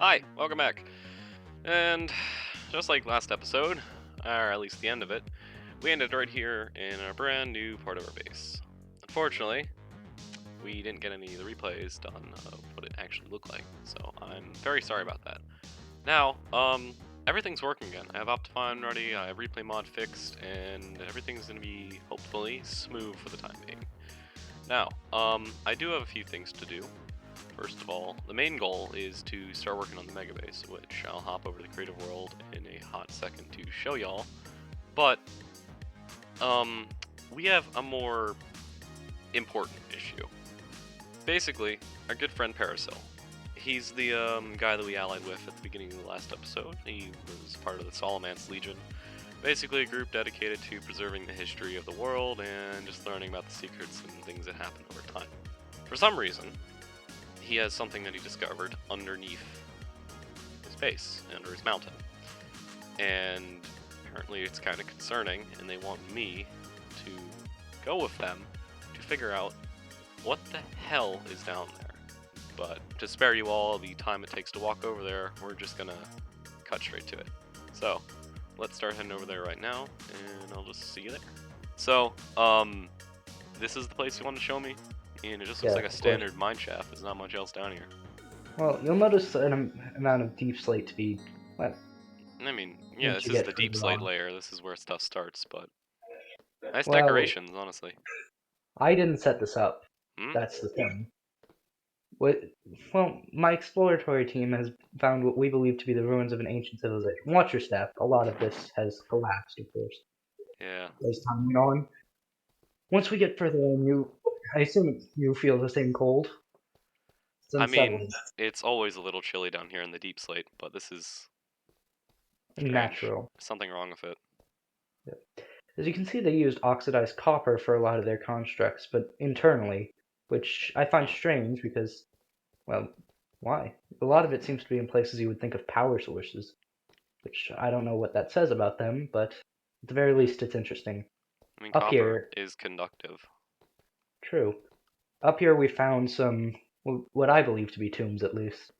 Hi, welcome back. And just like last episode, or at least the end of it, we ended right here in a brand new part of our base. Unfortunately, we didn't get any of the replays done of what it actually looked like, so I'm very sorry about that. Now, everything's working again. I have Optifine ready, I have replay mod fixed, and everything's gonna be hopefully smooth for the time being. Now, I do have a few things to do. First of all, the main goal is to start working on the Megabase, which I'll hop over to the creative world in a hot second to show y'all. But, we have a more important issue. Basically, our good friend Parasil. He's the guy that we allied with at the beginning of the last episode. He was part of the Solomance Legion. Basically a group dedicated to preserving the history of the world and just learning about the secrets and things that happened over time. For some reason, he has something that he discovered underneath his base, under his mountain. And apparently it's kind of concerning, and they want me to go with them to figure out what the hell is down there. But to spare you all the time it takes to walk over there, we're just gonna cut straight to it. So, let's start heading over there right now, and I'll just see you there. So, this is the place you want to show me? And it just looks like a standard mine shaft. There's not much else down here. Well, you'll notice an amount of deep slate to be. Well, I mean, yeah, this is the deep slate layer. This is where stuff starts, but nice decorations, honestly. I didn't set this up. That's the thing. Well, my exploratory team has found what we believe to be the ruins of an ancient civilization. Watch your step. A lot of this has collapsed, of course. Yeah. As time went on. Once we get further in, I assume you feel the same cold. I mean, it's always a little chilly down here in the deep slate, but this is strange. Natural. There's something wrong with it. Yeah. As you can see, they used oxidized copper for a lot of their constructs, but internally, which I find strange because, well, why? A lot of it seems to be in places you would think of power sources, which I don't know what that says about them, but at the very least, it's interesting. I mean, Up copper here is conductive. True. Up here we found some, what I believe to be tombs, at least.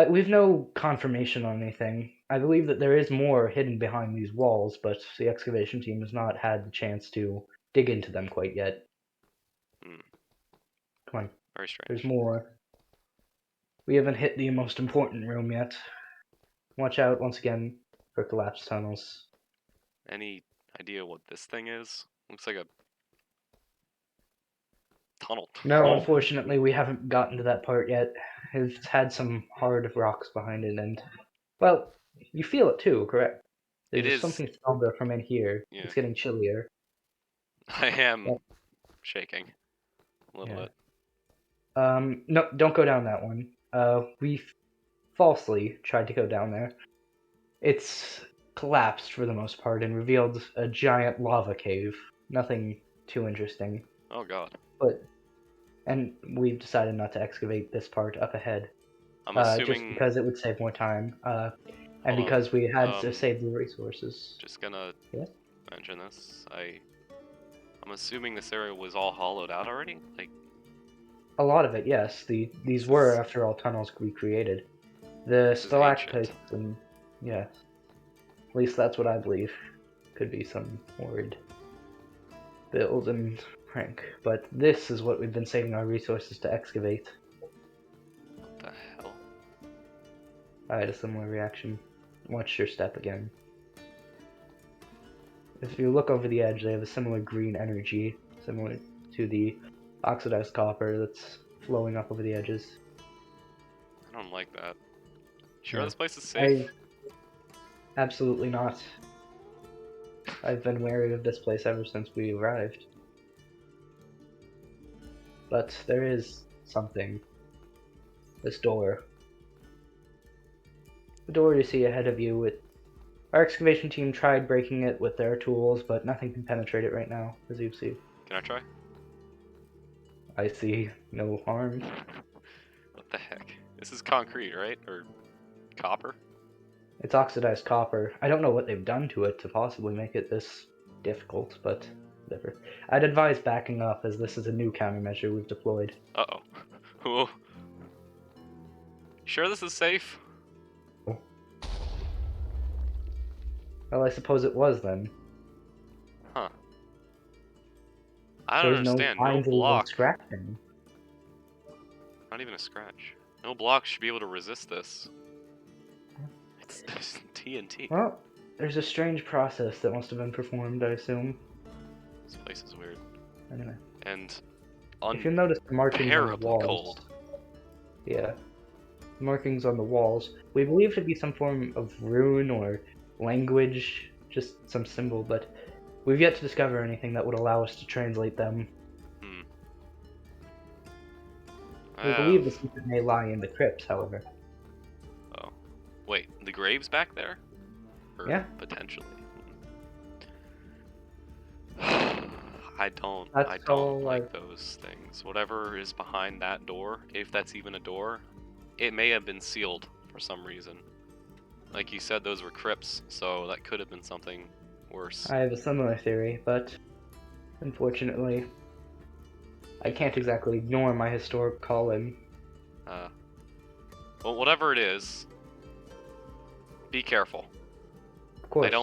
We've no confirmation on anything. I believe that there is more hidden behind these walls, but the excavation team has not had the chance to dig into them quite yet. Come on. Very strange. There's more. We haven't hit the most important room yet. Watch out, once again, for collapsed tunnels. Any idea what this thing is? Looks like a tunnel. No, unfortunately, we haven't gotten to that part yet. It's had some hard rocks behind it, and, well, you feel it too, correct? There's something stronger from in here. Yeah. It's getting chillier. I am shaking a little bit. No, don't go down that one. We falsely tried to go down there. It's collapsed for the most part and revealed a giant lava cave. Nothing too interesting. Oh god. And we've decided not to excavate this part up ahead. I'm assuming... just because it would save more time. And because we had to save the resources. Just gonna mention this. I'm assuming this area was all hollowed out already? Like, a lot of it, yes. These were, after all, tunnels we created. The stalactites and yes. At least that's what I believe. Could be some horrid build and prank. But this is what we've been saving our resources to excavate. What the hell? I had a similar reaction. Watch your step again. If you look over the edge, they have a similar green energy, similar to the oxidized copper that's flowing up over the edges. I don't like that. Sure, this place is safe? Absolutely not. I've been wary of this place ever since we arrived. But there is something. This door. The door you see ahead of you, our excavation team tried breaking it with their tools, but nothing can penetrate it right now, as you see. Can I try? I see no harm. What the heck? This is concrete, right? Or copper? It's oxidized copper. I don't know what they've done to it to possibly make it this difficult, but whatever. I'd advise backing up, as this is a new countermeasure we've deployed. Uh-oh. Whoa. Sure this is safe? Well, I suppose it was then. Huh. I don't There's no understand. No signs of even block. scratching. Not even a scratch. No block should be able to resist this. It's TNT. Well, there's a strange process that must have been performed, I assume. This place is weird. Anyway. And If you'll notice the markings on the unbearably walls. cold. Yeah. Markings on the walls. We believe to be some form of rune or language, just some symbol, but we've yet to discover anything that would allow us to translate them. Hmm. We believe the secret may lie in the crypts, however. Oh. Wait, the grave's back there? Or Yeah. potentially. I don't all like those things. Whatever is behind that door, if that's even a door, it may have been sealed for some reason. Like you said, those were crypts, so that could have been something worse. I have a similar theory, but unfortunately, I can't exactly ignore my historic calling. Well, whatever it is, be careful. Of course.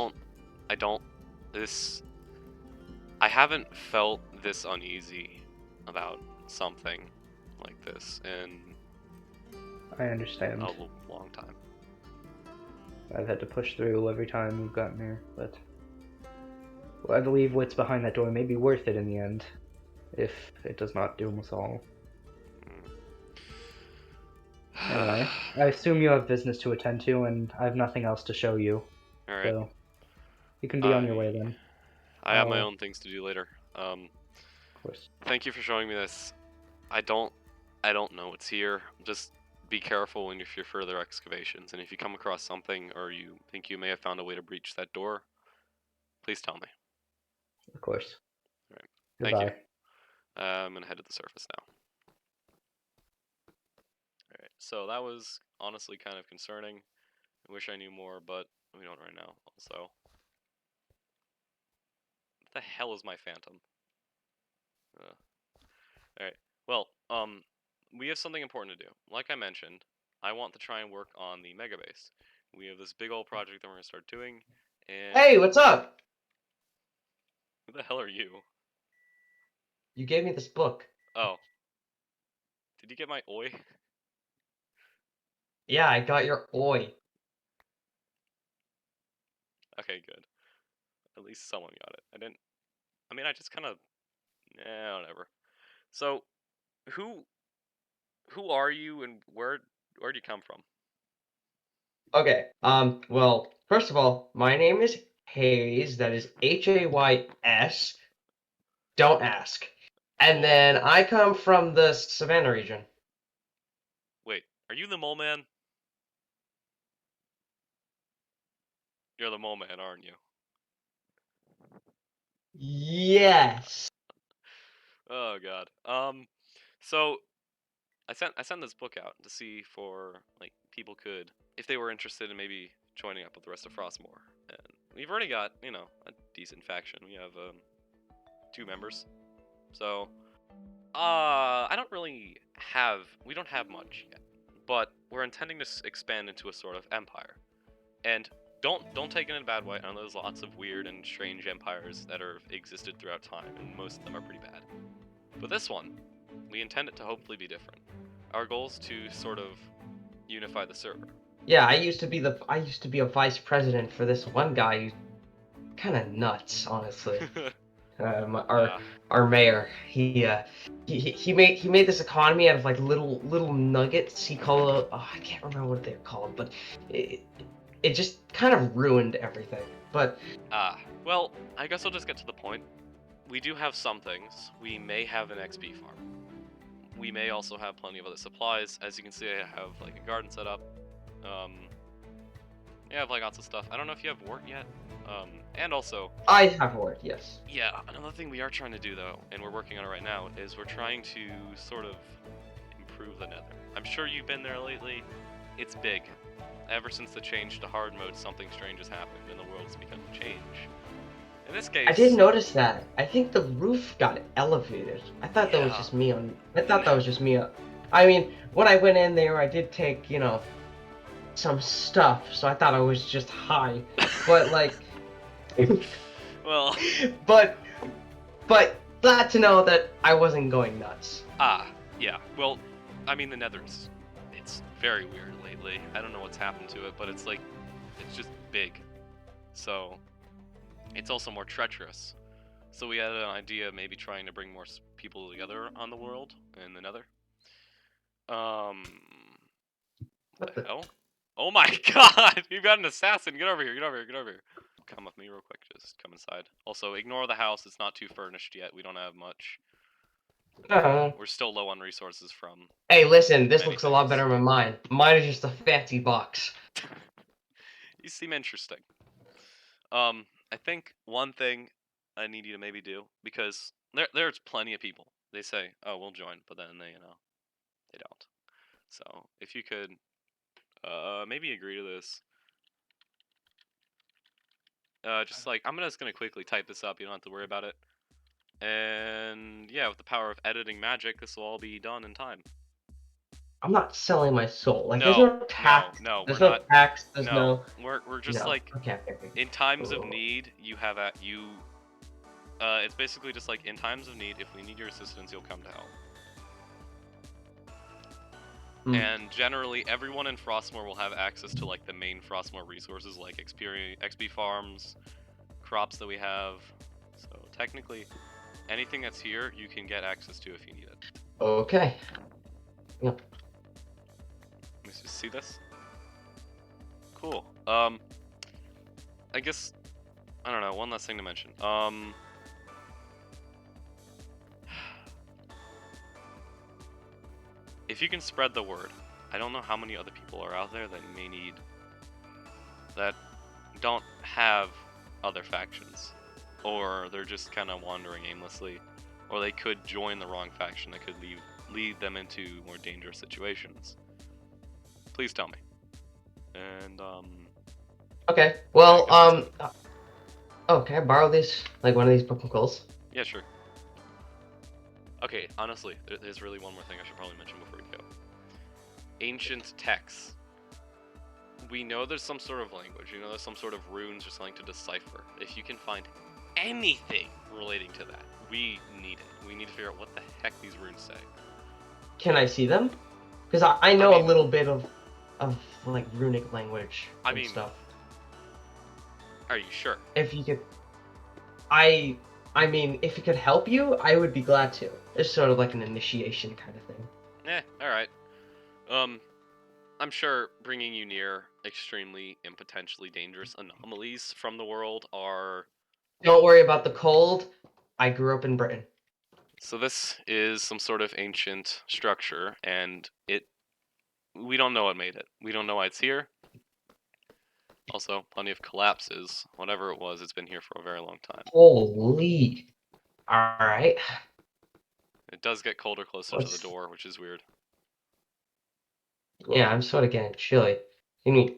I haven't felt this uneasy about something like this in I understand. a long time. I've had to push through every time we've gotten here, but well, I believe what's behind that door may be worth it in the end, if it does not doom us all. Anyway, I assume you have business to attend to, and I have nothing else to show you. Alright. So, you can be on your way then. I have my own things to do later. Of course. Thank you for showing me this. I don't know what's here. Just be careful when if you're further excavations, and if you come across something or you think you may have found a way to breach that door, please tell me. Of course. Alright. Goodbye. Thank you. I'm gonna head to the surface now. Alright, so that was honestly kind of concerning. I wish I knew more, but we don't right now. Also, what the hell is my phantom? Alright, well, we have something important to do. Like I mentioned, I want to try and work on the Megabase. We have this big old project that we're gonna start doing, and... Hey, what's up? Who the hell are you? You gave me this book. Oh. Did you get my oi? Yeah, I got your oi. Okay, good. At least someone got it. I just kind of... whatever. So, who are you and where'd you come from? Okay, well, first of all, my name is Hayes, that is Hays. Don't ask. And then I come from the Savannah region. Wait, are you the mole man? You're the mole man, aren't you? Yes. Oh god. So I sent this book out to see for like people could if they were interested in maybe joining up with the rest of Frostmoor. And we've already got, a decent faction. We have 2 members. So we don't have much yet. But we're intending to expand into a sort of empire. And don't take it in a bad way. I know there's lots of weird and strange empires that have existed throughout time, and most of them are pretty bad. But this one, we intend it to hopefully be different. Our goal is to sort of unify the server. Yeah, I used to be a vice president for this one guy who's kind of nuts, honestly. Our mayor, he made this economy out of like little nuggets. He called it, I can't remember what they're called, but it just kind of ruined everything. But well, I guess I'll just get to the point. We do have some things. We may have an XP farm. We may also have plenty of other supplies. As you can see, I have like a garden set up. Yeah, I have like lots of stuff. I don't know if you have wort yet. And also... I have wort, yes. Yeah, another thing we are trying to do though, and we're working on it right now, is we're trying to sort of improve the Nether. I'm sure you've been there lately. It's big. Ever since the change to hard mode, something strange has happened, and the world's begun to change. In this case... I did notice that. I think the roof got elevated. I thought that was just me I mean, when I went in there, I did take, some stuff, so I thought I was just high. But like, Well, but glad to know that I wasn't going nuts. yeah. Well, I mean, the Nether's, it's very weird lately. I don't know what's happened to it, but it's like, it's just big. So, it's also more treacherous. So we had an idea of maybe trying to bring more people together on the world in the Nether. What The the? hell? Oh my god! You got an assassin! Get over here, get over here, get over here. Come with me real quick, just come inside. Also, ignore the house, it's not too furnished yet, we don't have much. We're still low on resources from... Hey, listen, this many looks a lot things. better than mine. Mine is just a fancy box. You seem interesting. I think one thing I need you to maybe do, because there's plenty of people. They say, oh, we'll join, but then they, they don't. So, if you could, maybe agree to this. Just like, I'm just gonna quickly type this up, you don't have to worry about it. And, yeah, with the power of editing magic, this will all be done in time. I'm not selling my soul. Like, there's No, no tax. no, There's we're no not. tax. There's No, no. we're just No. like, Okay. in times of Oh. need, you have it's basically just like, in times of need, if we need your assistance, you'll come to help. And generally, everyone in Frostmoor will have access to like the main Frostmoor resources, like XP farms, crops that we have. So technically, anything that's here, you can get access to if you need it. Okay. Yep. Let's just see this. Cool. I guess, I don't know, one last thing to mention. If you can spread the word, I don't know how many other people are out there that may need, that don't have other factions, or they're just kind of wandering aimlessly, or they could join the wrong faction that could lead them into more dangerous situations. Please tell me. And Okay. Well, yeah, I guess that's it. oh, can I borrow this? Like one of these broken coals? Yeah, sure. Okay, honestly, there's really one more thing I should probably mention before we go. Ancient texts. We know there's some sort of language, you know there's some sort of runes or something to decipher. If you can find anything relating to that, we need it. We need to figure out what the heck these runes say. Can I see them? Because I know mean, a little bit of like runic language and stuff. Are you sure? If you could, I mean, if it could help you, I would be glad to. It's sort of like an initiation kind of thing. All right. I'm sure bringing you near extremely and potentially dangerous anomalies from the world are... Don't worry about the cold. I grew up in Britain. So this is some sort of ancient structure, and we don't know what made it. We don't know why it's here. Also, plenty of collapses. Whatever it was, it's been here for a very long time. Holy. Alright. It does get colder closer to the door, which is weird. Yeah, I'm sort of getting chilly. Can you...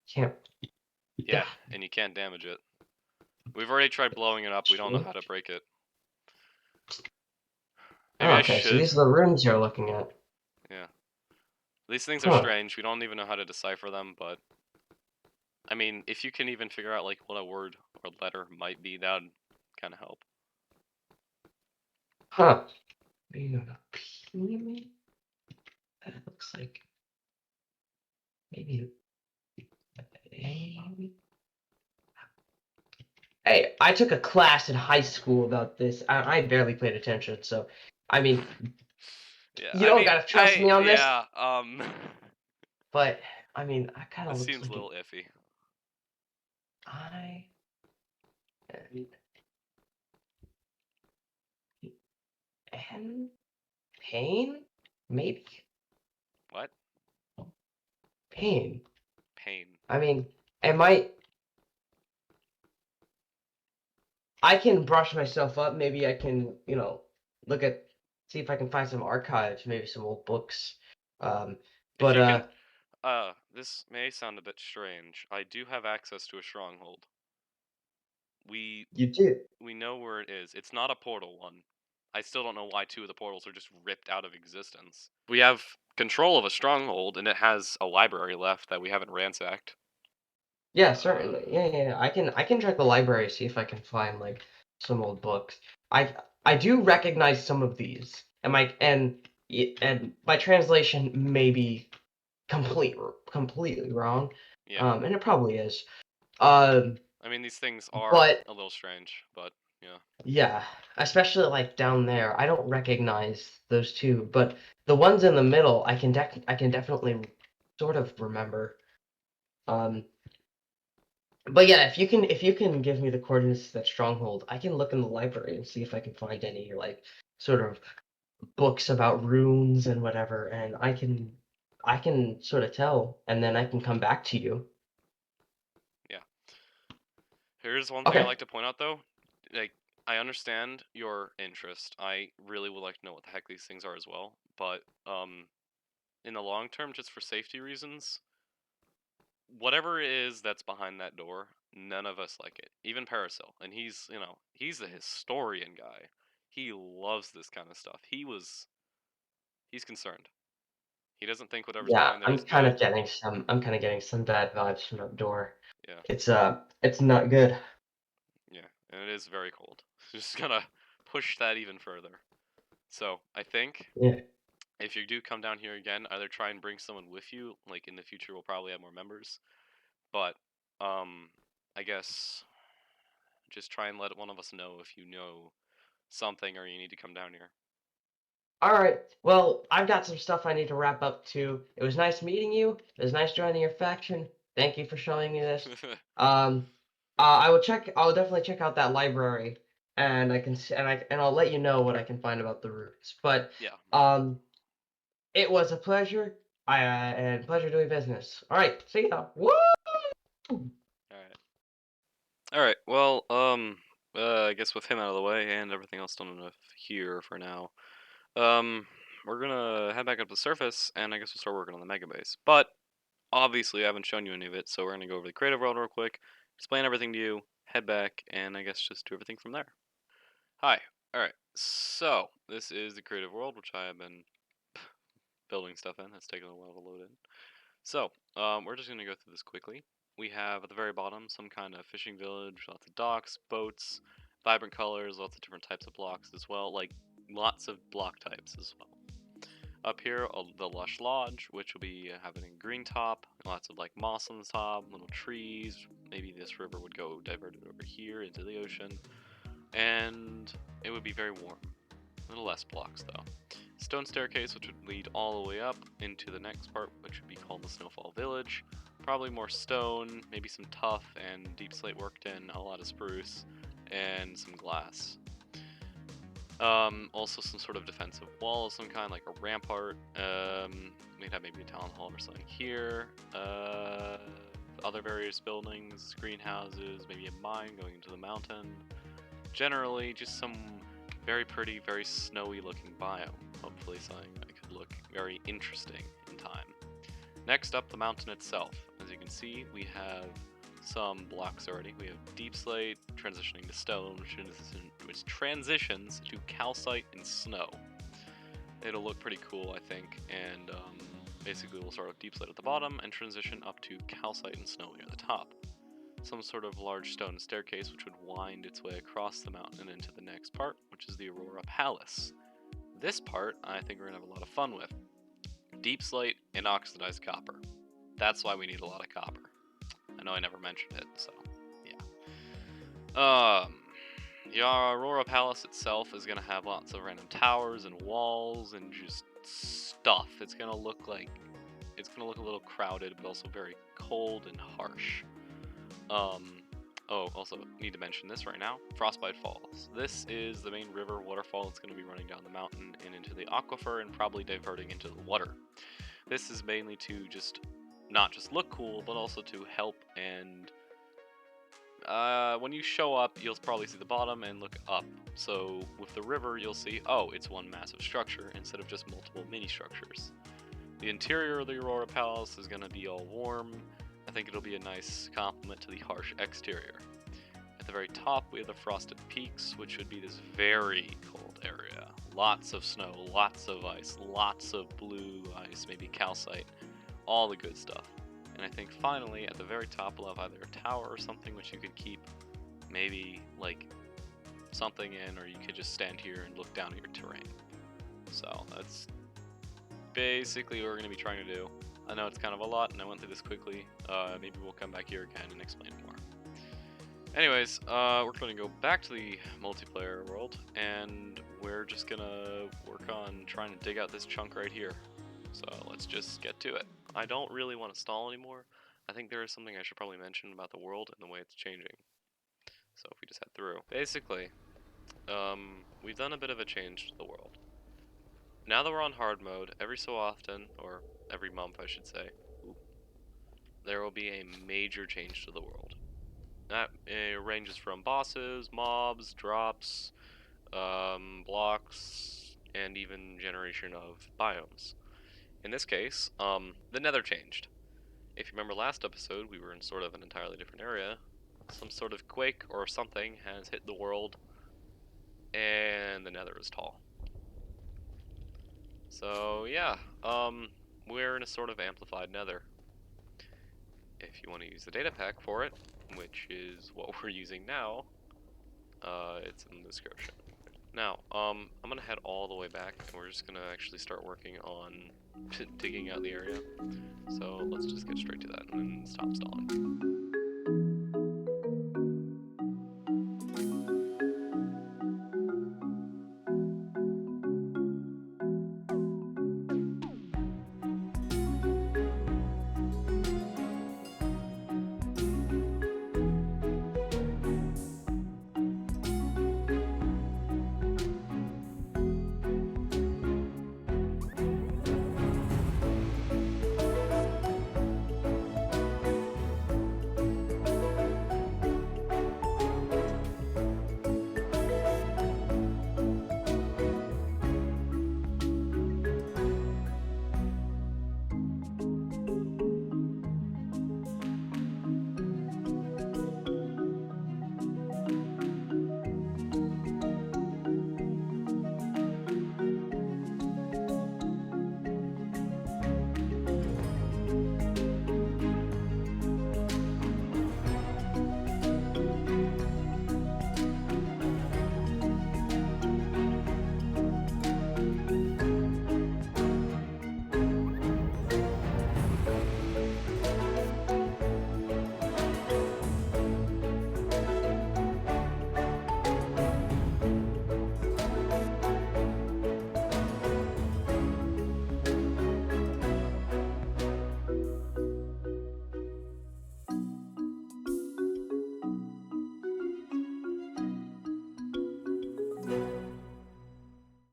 Can't... Yeah, and you can't damage it. We've already tried blowing it up. We don't know how to break it. Maybe okay, so these are the runes you're looking at. Yeah. These things are strange. We don't even know how to decipher them, but... I mean, if you can even figure out, like, what a word or letter might be, that would kind of help. Huh. Are you gonna pee me? That looks like... Maybe... Hey, I took a class in high school about this. I barely paid attention, so... I mean... Yeah, you don't gotta trust me on this. Yeah, But, I mean, I kind of this looks seems like a little iffy. And pain? Maybe. What? Pain. Pain. I mean, it might... I can brush myself up. Maybe I can, see if I can find some archives, maybe some old books. This may sound a bit strange. I do have access to a stronghold. You do? We know where it is. It's not a portal one. I still don't know why 2 of the portals are just ripped out of existence. We have control of a stronghold, and it has a library left that we haven't ransacked. Yeah, certainly. Yeah. I can check the library, see if I can find like some old books. I do recognize some of these, and my translation may be completely wrong. Yeah. And it probably is. Um, I mean, these things are but a little strange, but yeah. yeah, especially like down there, I don't recognize those two, but the ones in the middle, I can definitely sort of remember. Um, but yeah, if you can give me the coordinates to that stronghold, I can look in the library and see if I can find any like sort of books about runes and whatever, and I can sort of tell, and then I can come back to you. Yeah. Here's one thing I Okay. like to point out, though. Like, I understand your interest. I really would like to know what the heck these things are as well. But, in the long term, just for safety reasons, whatever it is that's behind that door, none of us like it. Even Parasil, and he's a historian guy. He loves this kind of stuff. He's concerned. He doesn't think whatever's Yeah, behind there is good. I'm kind of getting some bad vibes from that door. Yeah, It's not good. yeah, and it is very cold. Just gonna push that even further. So I think Yeah. if you do come down here again, either try and bring someone with you. Like in the future, we'll probably have more members. But I guess just try and let one of us know if you know something or you need to come down here. All right. Well, I've got some stuff I need to wrap up too. It was nice meeting you. It was nice joining your faction. Thank you for showing me this. Um, I'll definitely check out that library, and I can and I'll let you know what I can find about the roots. But Yeah. um, it was a pleasure. And pleasure doing business. All right. See ya. Woo! All right. All right. Well, I guess with him out of the way and everything else done enough here for now, um, we're gonna head back up to the surface, and I guess we'll start working on the mega base. But obviously, I haven't shown you any of it, so we're gonna go over the creative world real quick, explain everything to you, head back, and I guess just do everything from there. Hi. All right. So this is the creative world, which I have been building stuff in. That's taken a while to load in. So, we're just gonna go through this quickly. We have at the very bottom some kind of fishing village, lots of docks, boats, vibrant colors, lots of different types of blocks as well, like lots of block types as well. Up here, the lush lodge, which will be having a green top, lots of like moss on the top, little trees. Maybe this river would go diverted over here into the ocean, and it would be very warm. A little less blocks though. Stone staircase, which would lead all the way up into the next part, which would be called the Snowfall Village. Probably more stone, maybe some tuff and deep slate worked in, a lot of spruce, and some glass. Also some sort of defensive wall of some kind, like a rampart. We'd have maybe a town hall or something here. Other various buildings, greenhouses, maybe a mine going into the mountain. Generally, just some very pretty, very snowy looking biome. Hopefully something that could look very interesting in time. Next up, the mountain itself. As you can see, we have some blocks already. We have deep slate transitioning to stone, which transitions to calcite and snow. It'll look pretty cool, I think, and basically we'll start with deep slate at the bottom and transition up to calcite and snow near the top. Some sort of large stone staircase which would wind its way across the mountain into the next part, which is the Aurora Palace. This part, I think we're going to have a lot of fun with. Deep slate and oxidized copper. That's why we need a lot of copper. I know I never mentioned it, so yeah. The Aurora Palace itself is going to have lots of random towers and walls and just stuff. It's going to look a little crowded, but also very cold and harsh. Oh, also need to mention this right now. Frostbite Falls. This is the main river waterfall that's going to be running down the mountain and into the aquifer and probably diverting into the water. This is mainly to not just look cool, but also to help and when you show up, you'll probably see the bottom and look up. So with the river, you'll see, oh, it's one massive structure instead of just multiple mini structures. The interior of the Aurora Palace is going to be all warm. I think it'll be a nice complement to the harsh exterior. At the very top, we have the Frosted Peaks, which would be this very cold area. lots of snow, lots of ice, lots of blue ice, maybe calcite, all the good stuff. And I think finally, at the very top, we'll have either a tower or something which you could keep maybe like something in, or you could just stand here and look down at your terrain. So that's basically what we're going to be trying to do. I know it's kind of a lot, and I went through this quickly. Maybe we'll come back here again and explain more. Anyways, we're going to go back to the multiplayer world, and we're just going to work on trying to dig out this chunk right here. So let's just get to it. I don't really want to stall anymore. I think there is something I should probably mention about the world and the way it's changing. So if we just head through. Basically, we've done a bit of a change to the world. Now that we're on hard mode, every so often, or every month I should say, there will be a major change to the world. That ranges from bosses, mobs, drops, blocks, and even generation of biomes. In this case, the Nether changed. If you remember last episode, we were in sort of an entirely different area. Some sort of quake or something has hit the world, and the Nether is tall. So yeah, we're in a sort of amplified Nether. If you want to use the data pack for it, which is what we're using now, it's in the description. Now, I'm gonna head all the way back, and we're just gonna actually start working on digging out the area. So let's just get straight to that and stop stalling.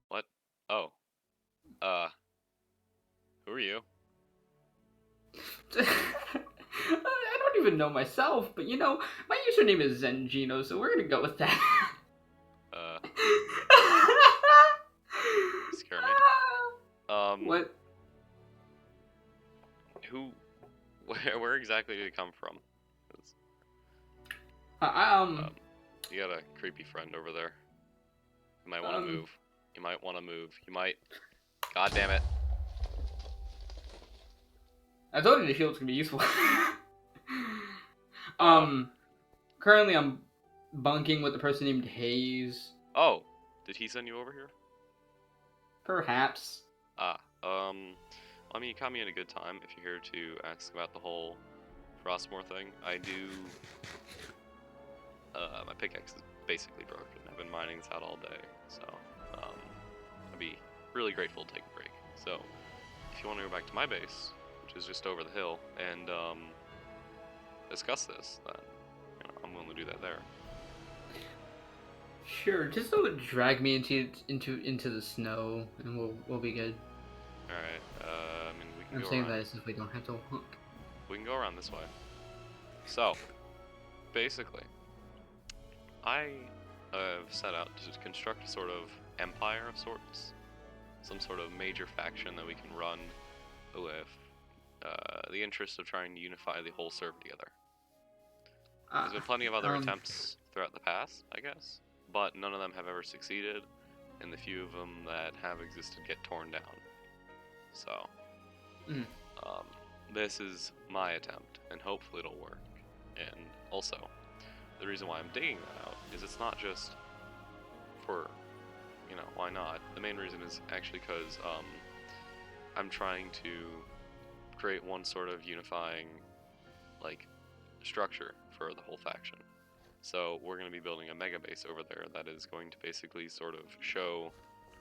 What? Oh. Who are you? I don't even know myself, but you know, my username is Zengino, so we're gonna go with that. Scare me. What? Who? Where exactly did it come from? 'Cause, you got a creepy friend over there. You might want to move. You might want to move. You might. God damn it. I told you the shield's gonna be useful. Currently I'm bunking with a person named Hayes. Oh, did he send you over here? Perhaps. I mean, you caught me at a good time if you're here to ask about the whole Frostmoor thing. I do, my pickaxe is basically broken. I've been mining this out all day, so, I'd be really grateful to take a break. So, if you want to go back to my base, which is just over the hill, and, discuss this, then, you know, I'm willing to do that there. Sure, just don't drag me into the snow, and we'll be good. Alright, I mean, we can I'm go saying around. that since we don't have to walk. We can go around this way. So, basically, I have set out to construct a sort of empire of sorts. Some sort of major faction that we can run with the interest of trying to unify the whole server together. There's been plenty of other attempts throughout the past, I guess, but none of them have ever succeeded. and the few of them that have existed get torn down. So, Mm. this is my attempt, and hopefully it'll work. And also, the reason why I'm digging that out is it's not just for, why not? The main reason is actually because I'm trying to create one sort of unifying, like, structure for the whole faction. So we're going to be building a Megabase over there that is going to basically sort of show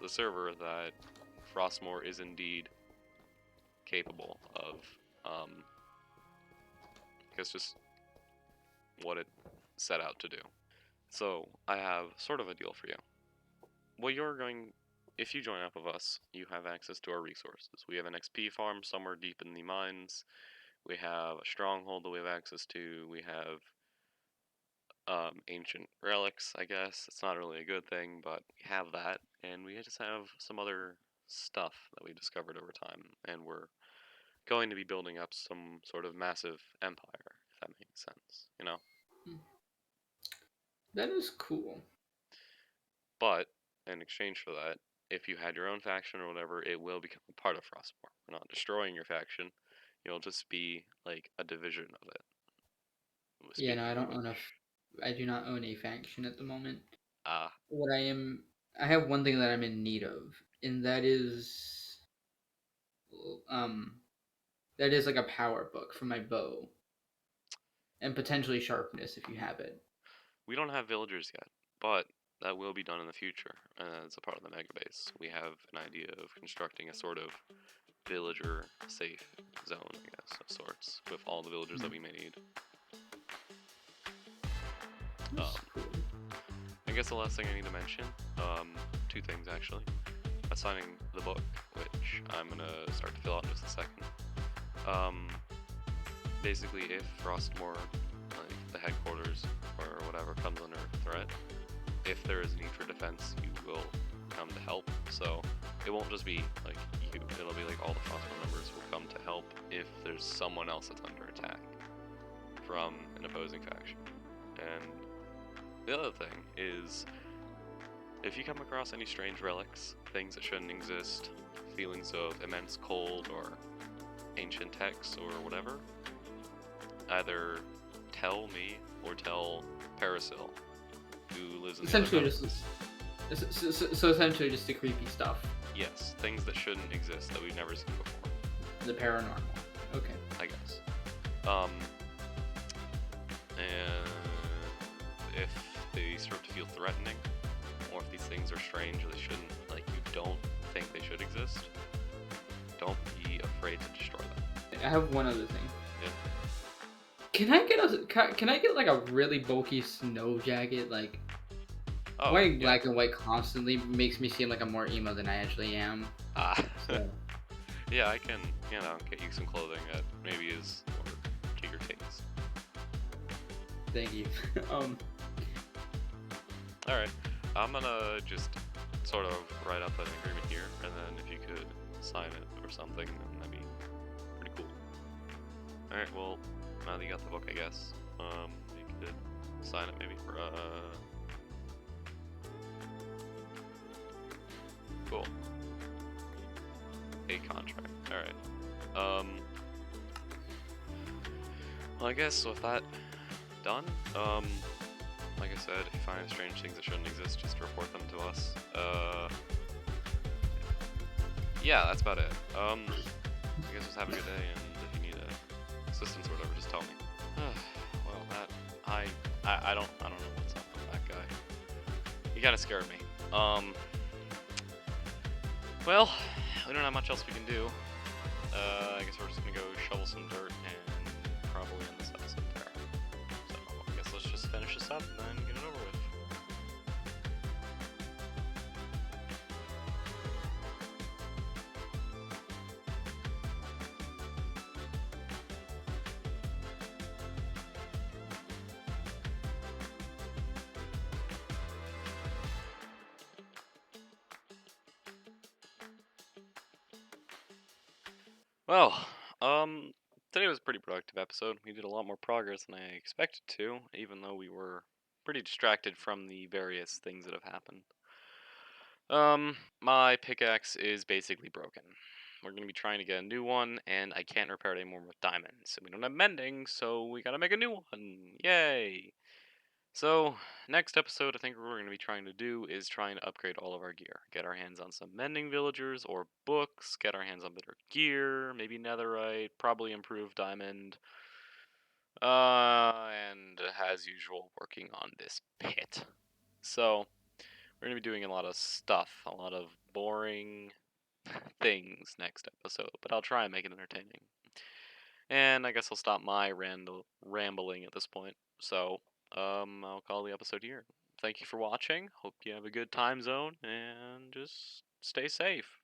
the server that Frostmoor is indeed capable of, I guess, just what it set out to do. So I have sort of a deal for you. Well, if you join up with us, you have access to our resources. We have an XP farm somewhere deep in the mines. We have a stronghold that we have access to. We have ancient relics, I guess. It's not really a good thing, but we have that. And we just have some other stuff that we discovered over time. And we're going to be building up some sort of massive empire, if that makes sense, That is cool. But in exchange for that, if you had your own faction or whatever, it will become a part of Frostmoor. We're not destroying your faction. You'll just be like a division of it. Yeah, no, Speaking I do not own a faction at the moment. Ah, What I have one thing that I'm in need of, and um, that is like a power book for my bow, and potentially sharpness if you have it. we don't have villagers yet, but that will be done in the future as a part of the Megabase. We have an idea of constructing a sort of villager safe zone, I guess, of sorts, with all the villagers that we may need. That's cool. I guess the last thing I need to mention, two things actually. Assigning the book, which I'm gonna start to fill out in just a second. Basically, if Frostmoor, like the headquarters or whatever, comes under threat, if there is need for defense, you will come to help. So it won't just be like you; it'll be like all the Frostmoor members will come to help if there's someone else that's under attack from an opposing faction. And the other thing is, if you come across any strange relics, things that shouldn't exist, feelings of immense cold or ancient texts or whatever, either tell me or tell Parasil, who lives in the Essentially, other just houses. so essentially just the creepy stuff, Yes, things that shouldn't exist that we've never seen before, the paranormal. Okay. I guess. And if they start to feel threatening, or if these things are strange or they shouldn't, like you don't think they should exist, don't be afraid to destroy them. I have one other thing. Yeah. Can I get like a really bulky snow jacket? Like Oh, wearing yeah. black and white constantly makes me seem like I'm more emo than I actually am. So, Yeah, I can, get you some clothing that maybe is more to your taste. thank you. Alright, I'm gonna just sort of write up an agreement here, and then if you could sign it or something, then that'd be pretty cool. Alright, well, now that you got the book, I guess, you could sign it maybe for, cool. A contract, alright. Well, I guess with that done, like I said, if you find strange things that shouldn't exist, just report them to us. Yeah, that's about it. I guess just have a good day, and if you need assistance or whatever, just tell me. Well, I don't know what's up with that guy. He kind of scared me. Well, we don't have much else we can do. I guess we're just gonna go shovel some dirt and probably end this episode there. So I guess let's just finish this up and then get it over with. Well, today was a pretty productive episode. We did a lot more progress than I expected to, even though we were pretty distracted from the various things that have happened. My pickaxe is basically broken. We're gonna be trying to get a new one, and I can't repair it anymore with diamonds. And we don't have mending, so we gotta make a new one. Yay! So, next episode, I think what we're gonna be trying to do is trying to upgrade all of our gear. Get our hands on some mending villagers or books, get our hands on better gear, maybe netherite, probably improve diamond. And as usual, working on this pit. So, we're going to be doing a lot of stuff, a lot of boring things next episode, but I'll try and make it entertaining. And I guess I'll stop my rambling at this point. So, I'll call the episode here. Thank you for watching. Hope you have a good time zone, and just stay safe.